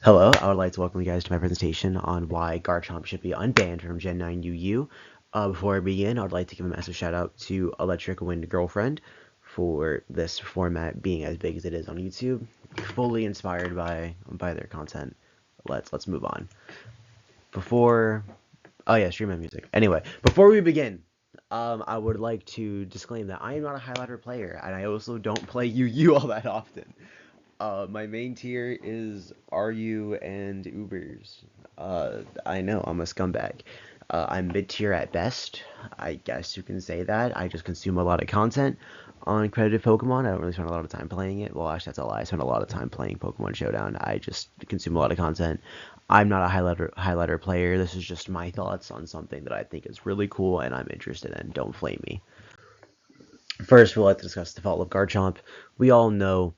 Hello, I would like to welcome you guys to my presentation on why Garchomp should be unbanned from gen9UU. Before I begin, I would like to give a massive shout out to Electric Wind Girlfriend for this format being as big as it is on YouTube. Fully inspired by their content. Let's move on. Stream my music. Anyway, before we begin, I would like to disclaim that I am not a highlighter player, and I also don't play UU all that often. My main tier is RU and Ubers. I know, I'm a scumbag. I'm mid-tier at best. I guess you can say that. I just consume a lot of content on competitive Pokemon. I don't really spend a lot of time playing it. Well, actually, that's a lie. I spend a lot of time playing Pokemon Showdown. I just consume a lot of content. I'm not a highlighter player. This is just my thoughts on something that I think is really cool and I'm interested in. Don't flame me. First, we'll like to discuss the fall of Garchomp. We all know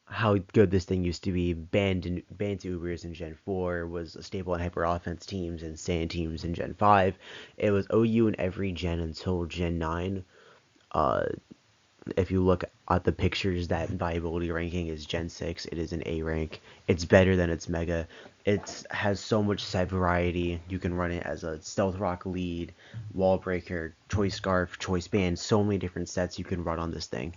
how good this thing used to be. Banned to Ubers in Gen 4, was a staple in hyper offense teams and sand teams in Gen 5. It was OU in every gen until Gen 9. If you look at the pictures, that viability ranking is Gen 6. It is an A rank. It's better than its Mega. It has so much set variety. You can run it as a Stealth Rock lead, Wall Breaker, Choice Scarf, Choice Band. So many different sets you can run on this thing.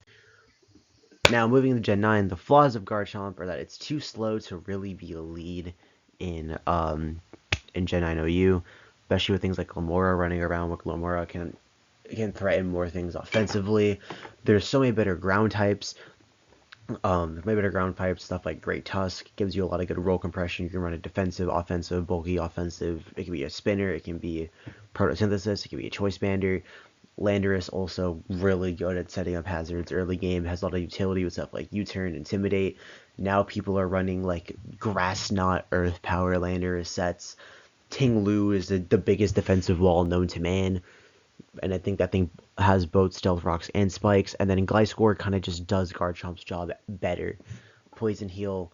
Now, moving to Gen 9, the flaws of Garchomp are that it's too slow to really be a lead in gen9UU, especially with things like Lamora running around. With Lamora can threaten more things offensively. There's so many better ground types. Stuff like Great Tusk gives you a lot of good roll compression. You can run a defensive, offensive, bulky offensive. It can be a spinner. It can be photosynthesis. It can be a choice bander. Landorus also really good at setting up hazards early game, has a lot of utility with stuff like U-turn, intimidate. Now people are running like grass knot, earth power Landorus sets. Ting Lu is the biggest defensive wall known to man, and I think that thing has both stealth rocks and spikes. And then Gliscor kind of just does Garchomp's job better. Poison Heal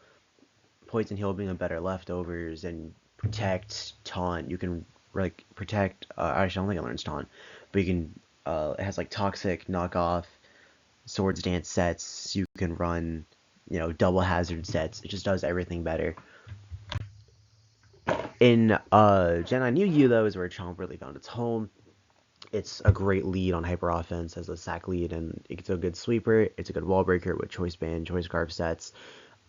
being a better leftovers and protect, taunt. You can like protect. Actually, I don't think it learns taunt, but you can. It has like toxic, knockoff, swords dance sets. You can run, double hazard sets. It just does everything better. In gen9UU though is where Chomp really found its home. It's a great lead on hyper offense as a sack lead, and it's a good sweeper. It's a good wall breaker with choice band, choice scarf sets.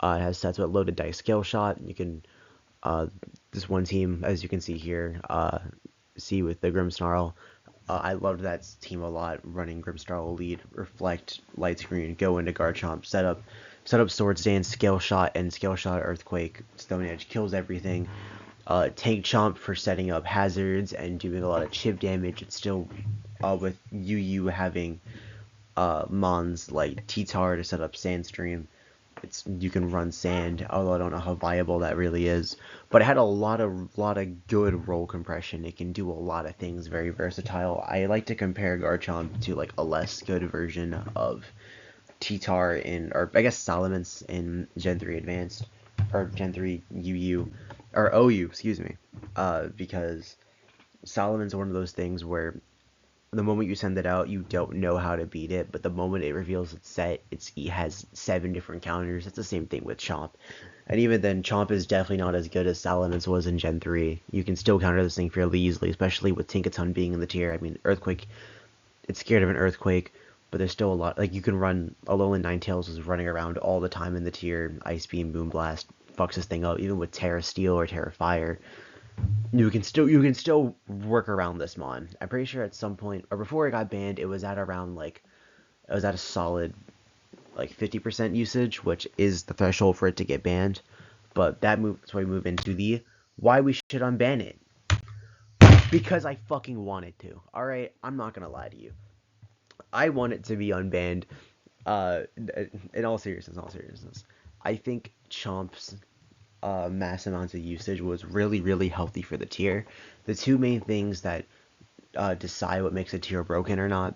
It has sets with loaded dice scale shot. You can this one team, as you can see here, see with the Grimmsnarl. I loved that team a lot, running Grimmsnarl lead, reflect, light screen, go into Garchomp, set up Swords Dance, Scale Shot, and Scale Shot Earthquake. Stone Edge kills everything. Tank Chomp for setting up hazards and doing a lot of chip damage. It's still with UU having mons like T-Tar to set up Sandstream. You can run sand, although I don't know how viable that really is. But it had a lot of good roll compression. It can do a lot of things, very versatile. I like to compare Garchomp to like a less good version of T-Tar or I guess Salamence in Gen 3 Advanced, or Gen 3 UU, or OU, excuse me. Because Salaman's one of those things where the moment you send it out, you don't know how to beat it, but the moment it reveals its set, it has 7 different counters. It's the same thing with Chomp. And even then, Chomp is definitely not as good as Salamence was in Gen 3. You can still counter this thing fairly easily, especially with Tinkaton being in the tier. I mean, Earthquake, it's scared of an Earthquake, but there's still a lot. Like, you can run, Alolan Ninetales is running around all the time in the tier. Ice Beam, Moonblast, fucks this thing up, even with Terra Steel or Terra Fire. You can still work around this mon. I'm pretty sure at some point, or before it got banned, it was at around it was at a solid 50% usage, which is the threshold for it to get banned. But that's why we move into the why we should unban it. Because I fucking wanted to. All right, I'm not gonna lie to you. I want it to be unbanned. In all seriousness, I think Chomp's mass amounts of usage was really healthy for the tier. The two main things that decide what makes a tier broken or not,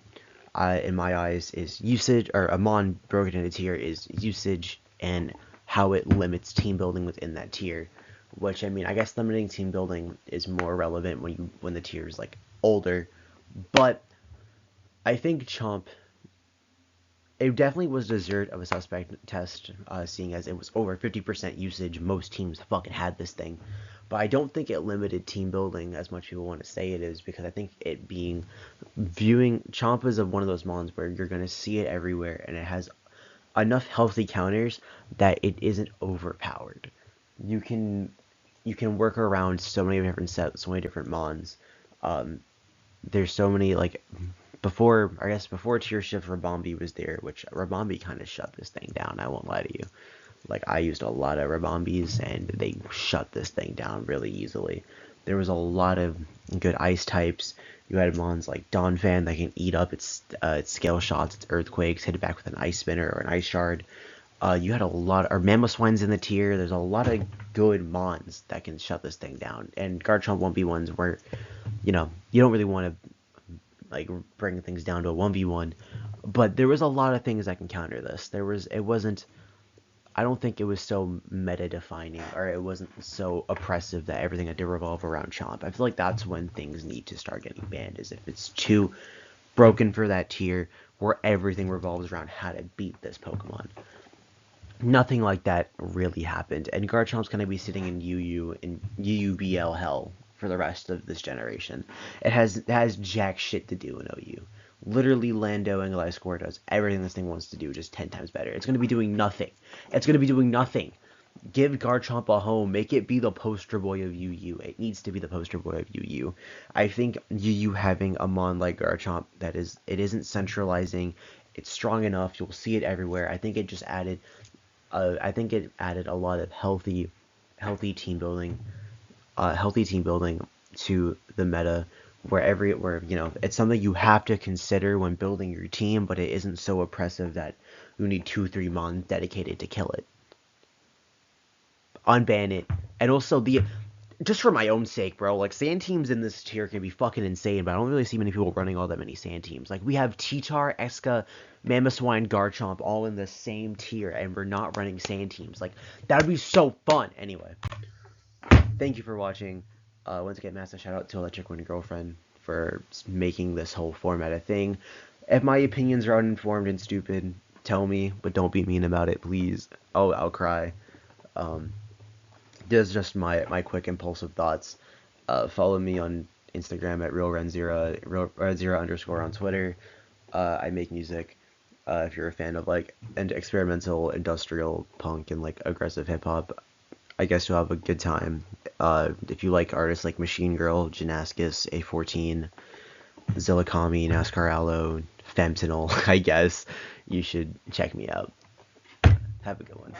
in my eyes, is usage, or a mon broken in a tier is usage and how it limits team building within that tier. Which, I mean, I guess limiting team building is more relevant when the tier is like older, but I think Chomp it definitely was deserved of a suspect test, seeing as it was over 50% usage. Most teams fucking had this thing. But I don't think it limited team building as much people want to say it is, because I think it being viewing Chomp as of one of those mons where you're gonna see it everywhere, and it has enough healthy counters that it isn't overpowered. You can you can work around so many different sets, so many different mons. Um, there's so many, like, before, I guess before tier shift Rabombi was there, which Rabombi kind of shut this thing down. I won't lie to you. Like, I used a lot of Rabombis and they shut this thing down really easily. There was a lot of good ice types. You had mons like Donphan that can eat up its scale shots, its earthquakes, hit it back with an ice spinner or an ice shard. You had a lot, or Mamoswine's in the tier. There's a lot of good mons that can shut this thing down. And Garchomp 1v1s where, you don't really want to like bring things down to a 1v1, but there was a lot of things that can counter this. It wasn't, I don't think it was so meta defining, or it wasn't so oppressive that everything had to revolve around Chomp. I feel like that's when things need to start getting banned, is if it's too broken for that tier where everything revolves around how to beat this Pokemon. Nothing like that really happened, and Garchomp's going to be sitting in UUBL hell for the rest of this generation. It has jack shit to do in OU. Literally, Lando and Gliscor does everything this thing wants to do, just 10 times better. It's going to be doing nothing. It's going to be doing nothing. Give Garchomp a home. Make it be the poster boy of UU. It needs to be the poster boy of UU. I think UU having a mon like Garchomp it isn't centralizing. It's strong enough. You'll see it everywhere. I think it just added a lot of healthy team building, to the meta, where it's something you have to consider when building your team, but it isn't so oppressive that you need 2-3 mons dedicated to kill it. Unban it, and also just for my own sake, bro, like, sand teams in this tier can be fucking insane, but I don't really see many people running all that many sand teams. Like, we have T-Tar, Eska, Mamoswine, Garchomp all in the same tier, and we're not running sand teams. Like, that would be so fun. Anyway, thank you for watching. Once again, massive shout out to Electric Wind Girlfriend for making this whole format a thing. If my opinions are uninformed and stupid, tell me, but don't be mean about it, please. Oh, I'll cry. This is just my quick impulsive thoughts. Follow me on Instagram at realren0, ren0_ on Twitter. I make music. If you're a fan of like experimental, industrial, punk, and like aggressive hip hop, I guess you'll have a good time. If you like artists like Machine Girl, Janaskis, A14, Zillakami, NASCAR Aloe, Femtinol, I guess you should check me out. Have a good one.